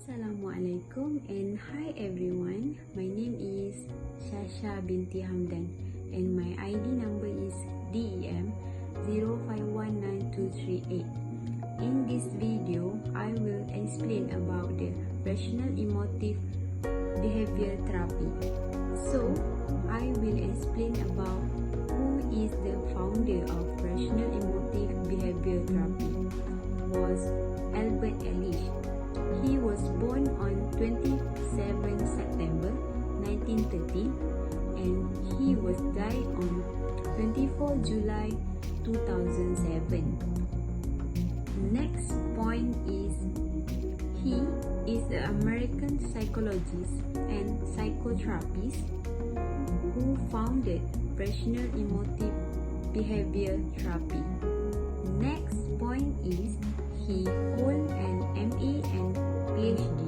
Assalamualaikum and hi everyone. My name is Shasha binti Hamdan and my ID number is DEM 05192388. In this video, I will explain about the rational emotive behavior therapy. So, I will explain about who is the founder of rational emotive behavior therapy. Was Albert Ellis. He was born on 27 September 1913 and he was died on 24 July 2007. Next point is he is an American psychologist and psychotherapist who founded rational emotive behavior therapy. Next point is he holds an MA and PhD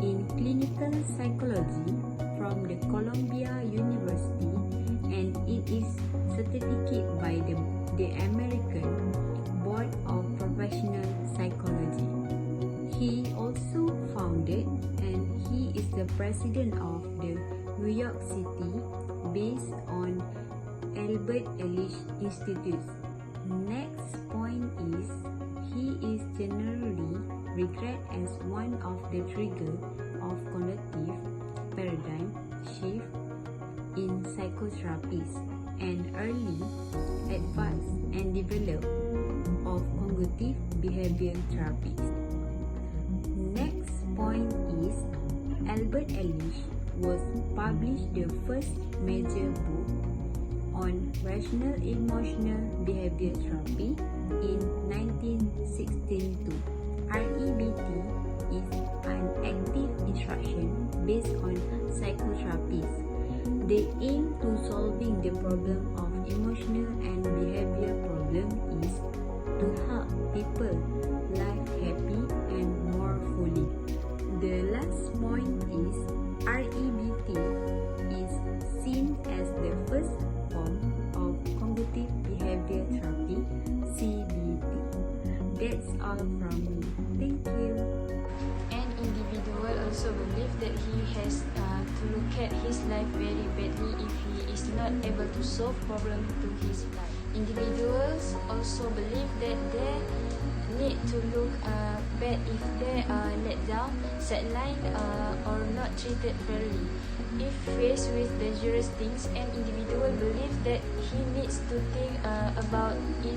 in clinical psychology from the Columbia University and it is certificated by the American Board of Professional Psychology. He also founded and he is the president of the New York City based on Albert Ellis Institute. Next point is he is generally regarded as one of the triggers of cognitive paradigm shift in psychotherapies and early, advanced, and developed of cognitive behavior therapies. Next point is Albert Ellis was published the first major book on rational emotional behavior therapy in 1962. REBT is an active instruction based on psychotherapies. The aim to solving the problem of emotional and behavior problem is to help people live happy and more fully. The last point is REBT is seen as the first form of cognitive behavior therapy, CBT. That's all from me. Thank you. An individual also believes that he has to look at his life very badly if he is not able to solve problems to his life. Individuals also believe that they need to look bad if they are let down, sidelined, or not treated fairly. If faced with dangerous things, an individual believes that he needs to think about it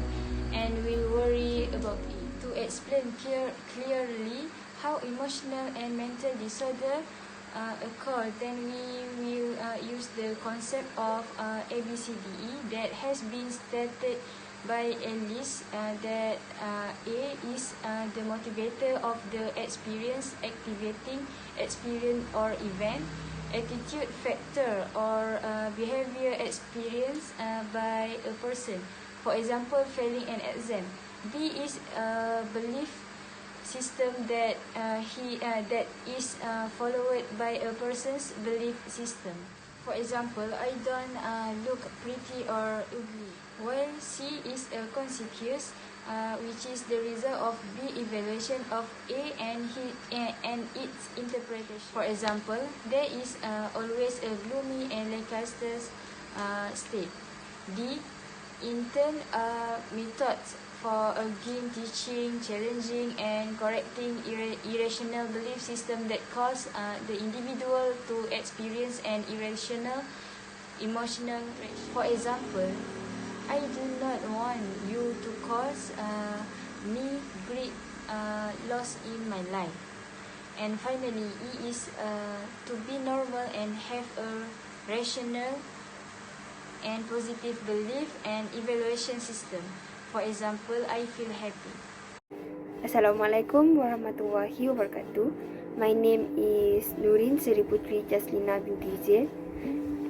and will worry about it. To explain clearly how emotional and mental disorder occur, then we will use the concept of ABCDE that has been stated by Ellis that A is the motivator of the experience, activating experience or event, attitude factor or behavior experienced by a person. For example, failing an exam. B is a belief system that that is followed by a person's belief system. For example, I don't look pretty or ugly. While C is a consequence, which is the result of B evaluation of A and its interpretation. For example, there is always a gloomy and lackluster state. D, in turn, methods for again teaching, challenging, and correcting irrational belief system that cause the individual to experience an irrational emotional reaction. For example, I do not want you to cause me great loss in my life. And finally, E is to be normal and have a rational and positive belief and evaluation system. For example, I feel happy. Assalamualaikum warahmatullahi wabarakatuh. My name is Nurin Seri Putri Jaslina binti Zaid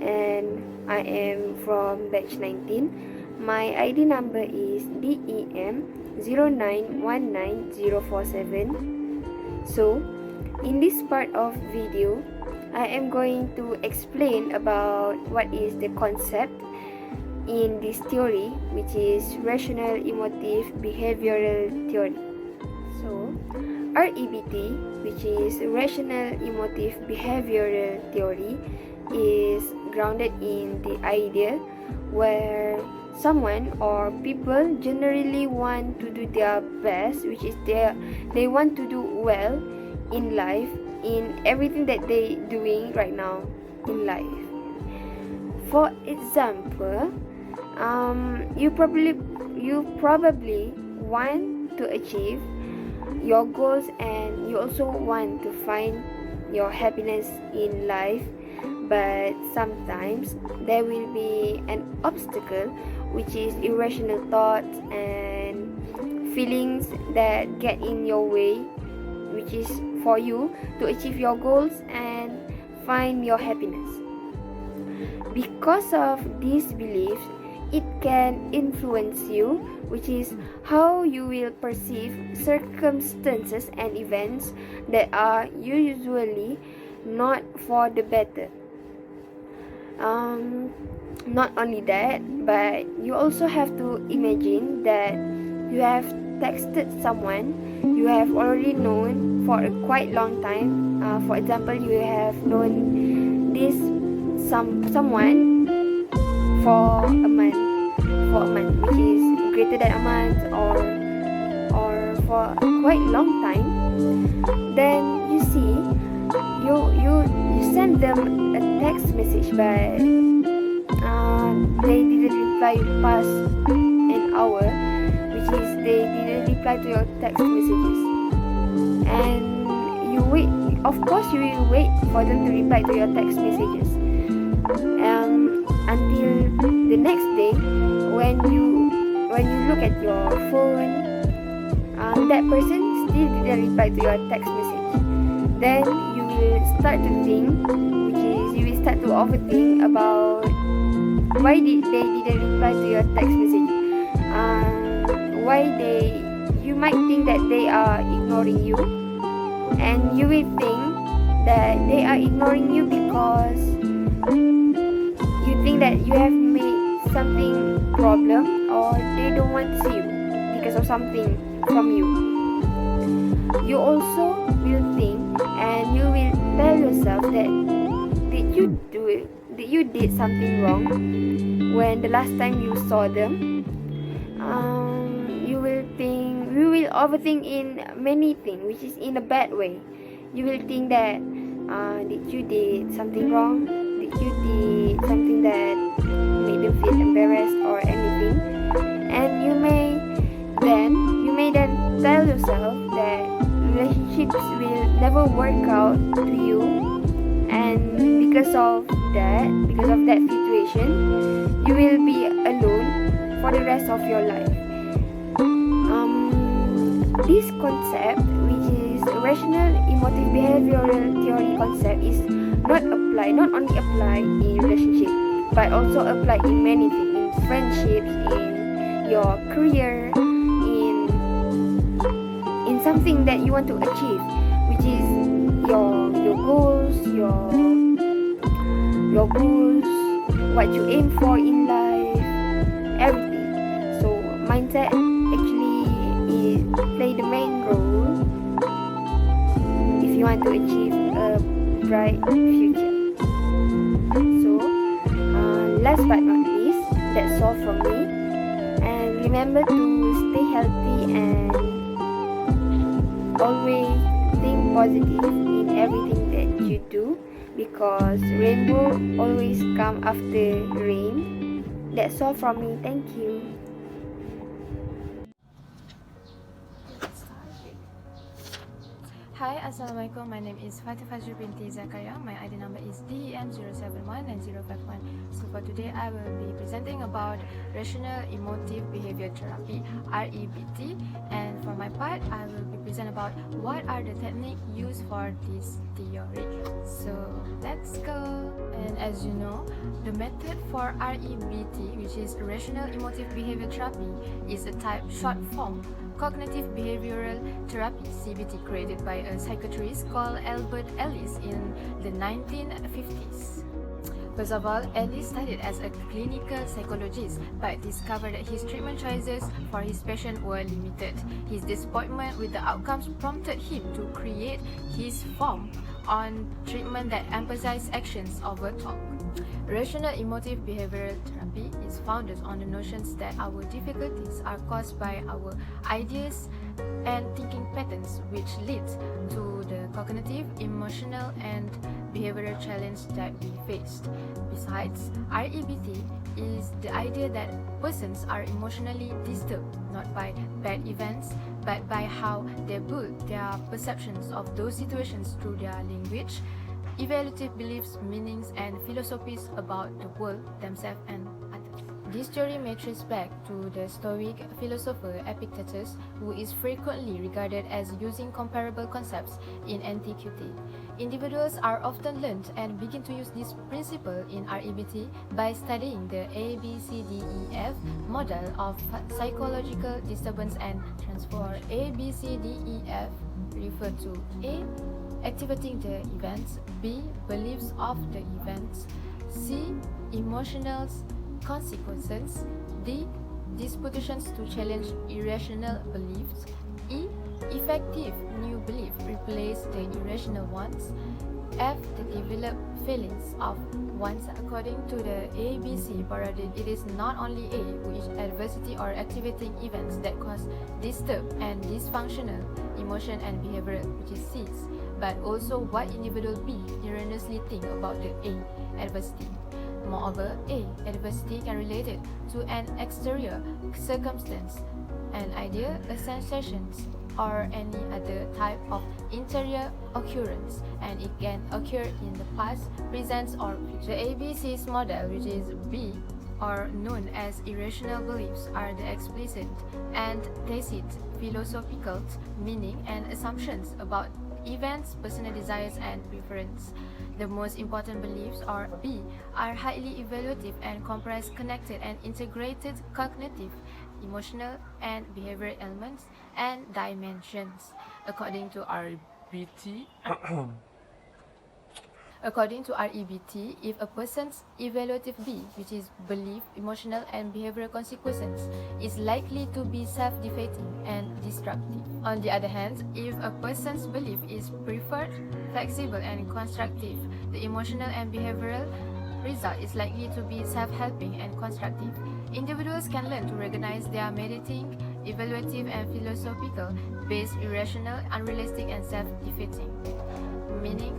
and I am from batch 19. My ID number is DEM 0919047. So, in this part of video, I am going to explain about what is the concept in this theory, which is rational emotive behavioral theory. So, REBT, which is Rational Emotive Behavioral Theory, is grounded in the idea where someone or people generally want to do their best, which is they want to do well in life, in everything that they doing right now in life. For example, you probably want to achieve your goals, and you also want to find your happiness in life, but sometimes there will be an obstacle, which is irrational thoughts and feelings that get in your way, which is for you to achieve your goals and find your happiness. Because of these beliefs, it can influence you, which is how you will perceive circumstances and events that are usually not for the better. Not only that, but you also have to imagine that you have texted someone you have already known for a quite long time. For example, you have known this someone for a month, which is greater than a month, or for a quite long time. Then you see, you send them a text message, but they didn't reply past an hour, which is they didn't reply to your text messages, and you wait. Of course, you will wait for them to reply to your text messages until the next day when you look at your phone, that person still didn't reply to your text message. Then you will start to think, which is you will start to overthink about why they didn't reply to your text message. You might think that they are ignoring you, and you will think that they are ignoring you because you think that you have made something problem, or they don't want to see you because of something from you. You also will think, and you will tell yourself that did you did something wrong when the last time you saw them. You will overthink in many things, which is in a bad way. You will think that did you did something wrong? Did you did something that made them feel embarrassed or anything? And you may then tell yourself that relationships will never work out to you, and because of that situation, you will be alone for the rest of your life. This concept, which is rational emotive behavioral theory concept, is not only applied in relationship, but also applied in many things, in friendships, in your career, in something that you want to achieve, which is your goals, what you aim for in life, everything. So mindset actually play the main role if you want to achieve a bright future. So last but not least, that's all from me, and remember to stay healthy and always think positive in everything that you do, because rainbow always come after rain. That's all from me. Thank you. Hi, Assalamualaikum. My name is Fatih Fajr binti Zakaria. My ID number is DEM071951. So for today, I will be presenting about Rational Emotive Behavior Therapy, REBT. And for my part, I will be present about what are the techniques used for this theory. So let's go. And as you know, the method for REBT, which is Rational Emotive Behavior Therapy, is a type short form cognitive behavioral therapy (CBT) created by a psychiatrist called Albert Ellis in the 1950s. First of all, Ellis studied as a clinical psychologist but discovered that his treatment choices for his patient were limited. His disappointment with the outcomes prompted him to create his form on treatment that emphasized actions over talk. Rational emotive behavioral therapy is founded on the notions that our difficulties are caused by our ideas and thinking patterns, which leads to the cognitive, emotional, and behavioral challenge that we faced. Besides, REBT is the idea that persons are emotionally disturbed not by bad events but by how they build their perceptions of those situations through their language, evaluative beliefs, meanings, and philosophies about the world, themselves, and others. This theory may trace back to the Stoic philosopher Epictetus, who is frequently regarded as using comparable concepts in antiquity. Individuals are often learned and begin to use this principle in REBT by studying the ABCDEF model of psychological disturbance and transform. ABCDEF refer to A. Activating the events, B. Beliefs of the events, C. Emotional consequences, D. Dispositions to challenge irrational beliefs, E. Effective new belief replace the irrational ones, F. The developed feelings of one's. According to the ABC paradigm, it is not only A, which adversity or activating events that cause disturbed and dysfunctional emotion and behavior, which is C, but also what individual B erroneously think about the A, adversity. Moreover, A, adversity can relate it to an exterior circumstance, an idea, a sensation, or any other type of interior occurrence, and it can occur in the past, present, or future. The ABC's model, which is B, or known as irrational beliefs, are the explicit and tacit philosophical meaning and assumptions about events, personal desires, and preference. The most important beliefs, or B, are highly evaluative and comprise connected and integrated cognitive, emotional, and behavioral elements and dimensions. According to REBT, if a person's evaluative B, which is belief, emotional, and behavioral consequences, is likely to be self-defeating and destructive. On the other hand, if a person's belief is preferred, flexible, and constructive, the emotional and behavioral result is likely to be self-helping and constructive. Individuals can learn to recognize their meditating, evaluative, and philosophical based irrational, unrealistic, and self-defeating, meaning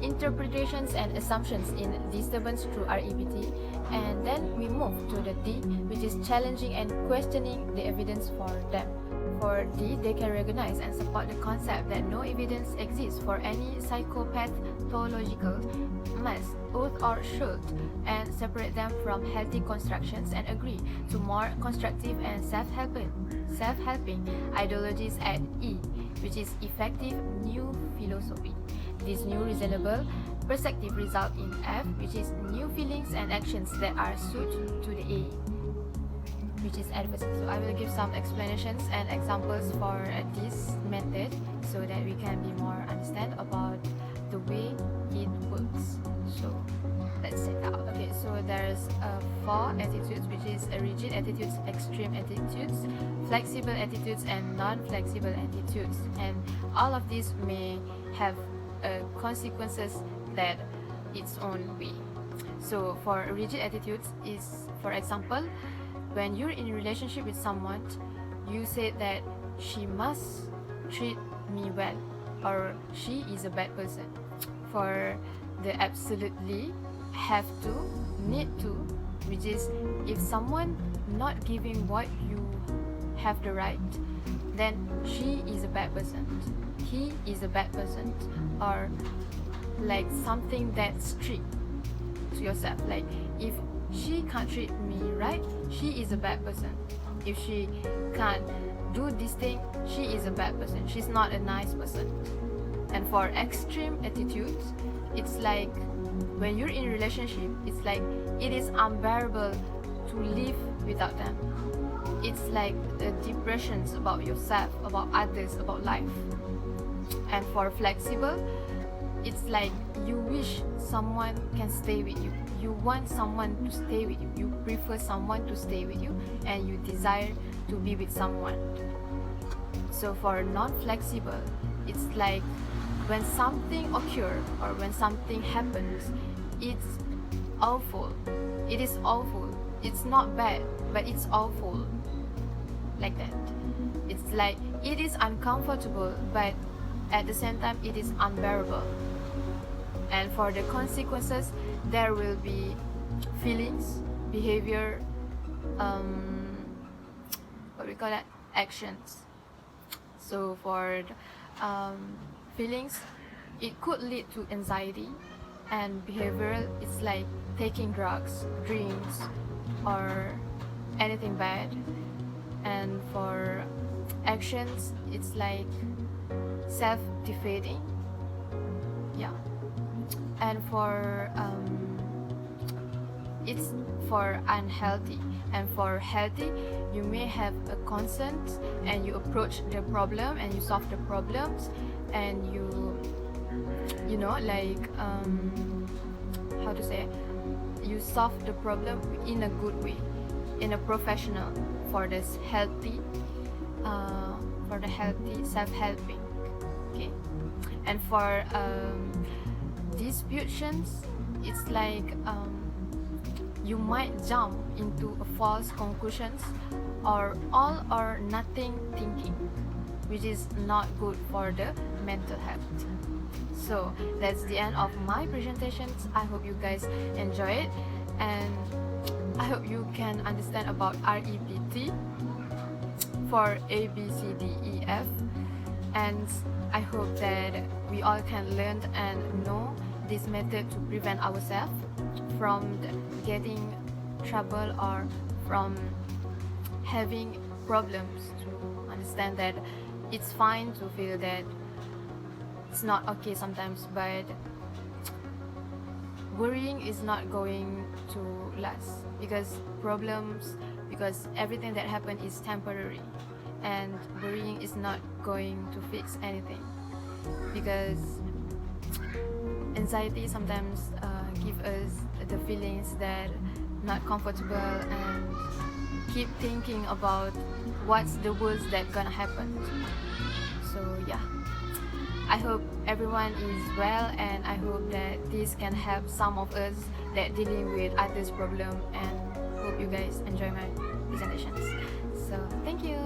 interpretations and assumptions in disturbance through REBT. And then we move to the D, which is challenging and questioning the evidence for them. For D, they can recognize and support the concept that no evidence exists for any psychopathological must, ought, or should, and separate them from healthy constructions and agree to more constructive and self-helping ideologies at E, which is effective new philosophy. This new reasonable perspective result in F, which is new feelings and actions that are suited to the A, which is adversity. So I will give some explanations and examples for this method so that we can be more understand about the way it works. So let's check out. Okay, so there's 4 attitudes, which is rigid attitudes, extreme attitudes, flexible attitudes, and non-flexible attitudes. And all of these may have consequences that its own way. So for rigid attitudes is, for example, when you're in a relationship with someone, you say that she must treat me well or she is a bad person. For the absolutely, have to, need to, which is if someone not giving what you have the right, then she is a bad person, he is a bad person, or like something that's strict to yourself, like if she can't treat me right, she is a bad person. If she can't do this thing, she is a bad person, she's not a nice person. And for extreme attitudes, it's like when you're in a relationship, it's like it is unbearable to live without them. It's like depressions about yourself, about others, about life. And for flexible, it's like you wish someone can stay with you. You want someone to stay with you. You prefer someone to stay with you, and you desire to be with someone. So for non-flexible, it's like when something occurs or when something happens, it's awful. It is awful. It's not bad, but it's awful. Like that. It's like it is uncomfortable, but at the same time it is unbearable. And for the consequences, there will be feelings, behavior, what we call that, actions. So for the, feelings, it could lead to anxiety, and behavioral, it's like taking drugs, drinks, or anything bad. And for actions, it's like self-defeating. Yeah. And for it's for unhealthy. And for healthy, you may have a consent, and you approach the problem and you solve the problems, and you know, like how to say, you solve the problem in a good way, in a professional, for this healthy, for the healthy self-helping. Okay. And for disputations, it's like you might jump into a false conclusions or all or nothing thinking, which is not good for the mental health. So that's the end of my presentations. I hope you guys enjoy it, and I hope you can understand about REBT for A, B, C, D, E, F, and I hope that we all can learn and know this method to prevent ourselves from getting trouble or from having problems, to understand that it's fine to feel that it's not okay sometimes, but worrying is not going to last, because everything that happened is temporary, and worrying is not going to fix anything, because anxiety sometimes give us the feelings that not comfortable and keep thinking about what's the worst that gonna happen. So yeah, I hope everyone is well, and I hope that this can help some of us that dealing with others problem, and hope you guys enjoy my presentations. So thank you.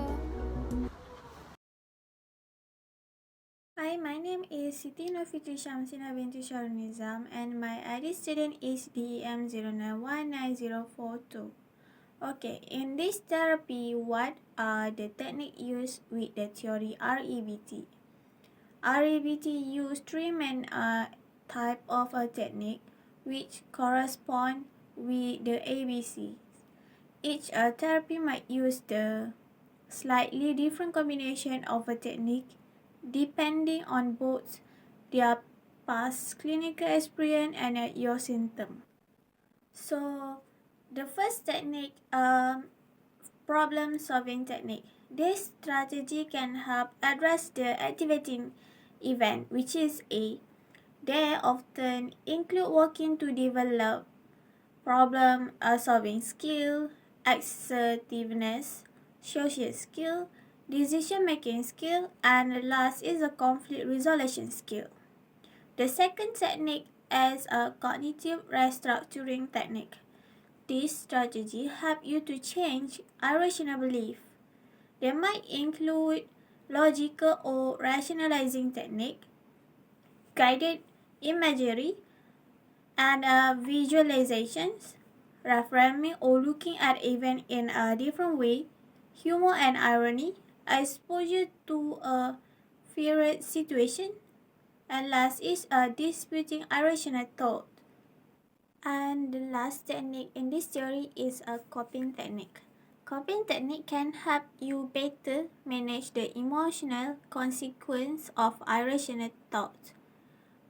Hi, my name is Siti Nofitri Shamsina binti Sharnizam, and my ID student is DEM09199042. Okay, in this therapy, what are the techniques used with the theory REBT? REBT use three main type of a technique which correspond with the ABCs. Each therapy might use the slightly different combination of a technique depending on both their past clinical experience and your symptom. So, the first technique, problem solving technique. This strategy can help address the activating event, which is A. They often include working to develop problem solving skill, assertiveness, social skill, decision making skill, and last is a conflict resolution skill. The second technique is a cognitive restructuring technique. This strategy helps you to change irrational belief. They might include logical or rationalizing technique, guided imagery, and visualizations, reframing or looking at event in a different way, humor and irony, exposure to a feared situation, and last is disputing irrational thought. And the last technique in this theory is a coping technique. Coping technique can help you better manage the emotional consequence of irrational thoughts.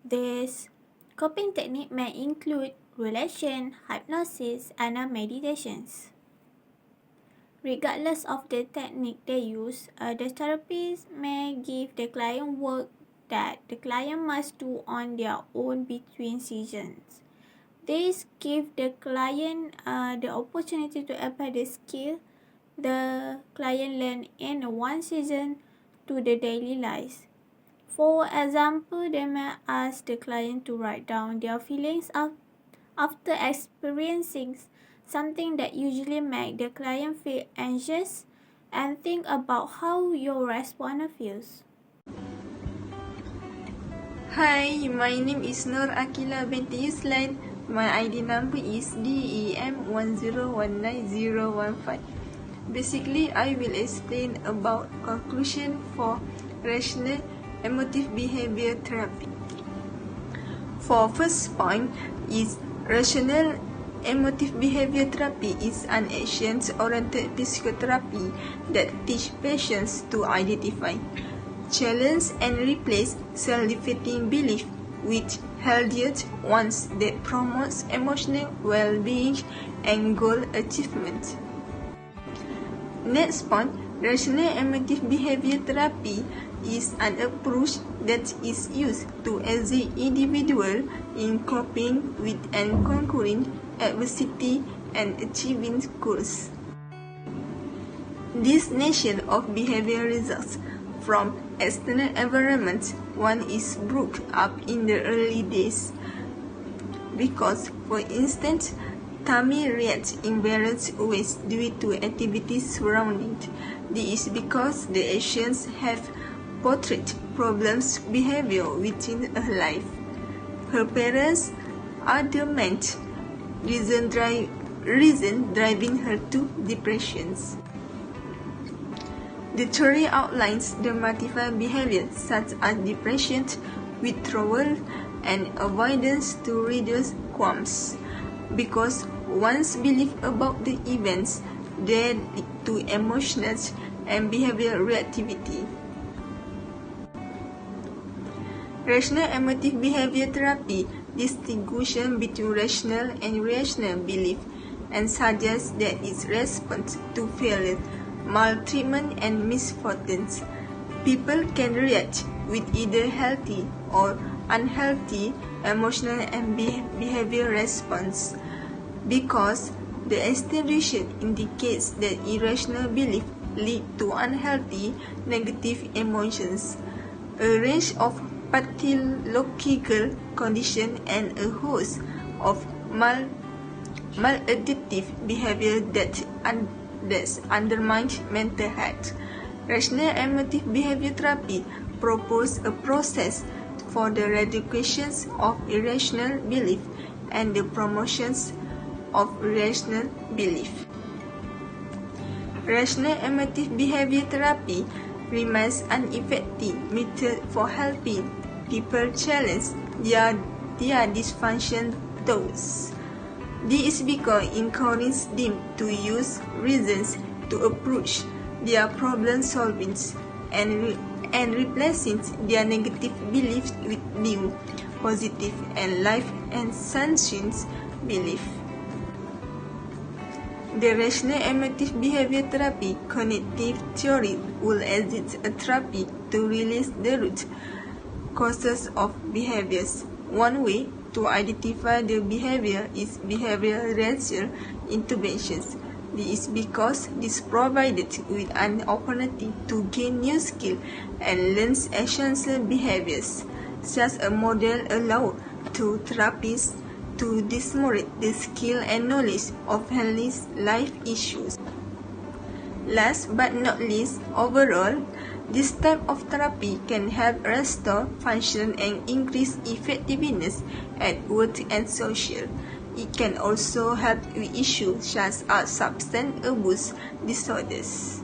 This coping technique may include relaxation, hypnosis, and meditations. Regardless of the technique they use, the therapist may give the client work that the client must do on their own between sessions. This gives the client the opportunity to apply the skill the client learned in one session to the daily lives. For example, they may ask the client to write down their feelings after experiencing something that usually makes the client feel anxious, and think about how your respondent feels. Hi, my name is Nur Akila binti Yuslan. My ID number is DEM1019015. Basically, I will explain about conclusion for rational emotive behavior therapy. For first point is rational emotive behavior therapy is an action-oriented psychotherapy that teach patients to identify, challenge and replace self-defeating belief with healthier ones that promotes emotional well-being and goal achievement. Next point, rational emotive behavior therapy is an approach that is used to assist individuals in coping with and conquering adversity and achieving goals. This nature of behavior results from external environment. One is brought up in the early days because, for instance, Tammy reacts in various ways due to activities surrounding. This is because the actions have portrayed problems behavior within her life. Her parents are the main reason driving her to depressions. The theory outlines the multiple behaviors such as depression, withdrawal, and avoidance to reduce qualms, because one's belief about the events they lead to emotional and behavioral reactivity. Rational emotive behavior therapy distinguishes between rational and irrational belief and suggests that its response to failure, maltreatment, and misfortunes. People can react with either healthy or unhealthy emotional and behavior response because the extension indicates that irrational belief lead to unhealthy negative emotions, a range of pathological conditions, and a host of maladaptive behavior that undermine mental health. Rational emotive behavior therapy proposes a process for the eradication of irrational belief and the promotion of rational belief. Rational emotive behavior therapy remains an effective method for helping people challenge their dysfunction thoughts. This is because it encourages them to use reasons to approach their problem solving and replacing their negative beliefs with new, positive, and life and sentient belief. The rational emotive behavior therapy cognitive theory will exist a therapy to release the root causes of behaviors. One way to identify the behavior is behavioral interventions. This is because this provided with an opportunity to gain new skills and learn essential behaviors. Such a model allows to therapists to demonstrate the skill and knowledge of handling life issues. Last but not least, overall, this type of therapy can help restore function and increase effectiveness at work and social. It can also help with issues such as substance abuse disorders.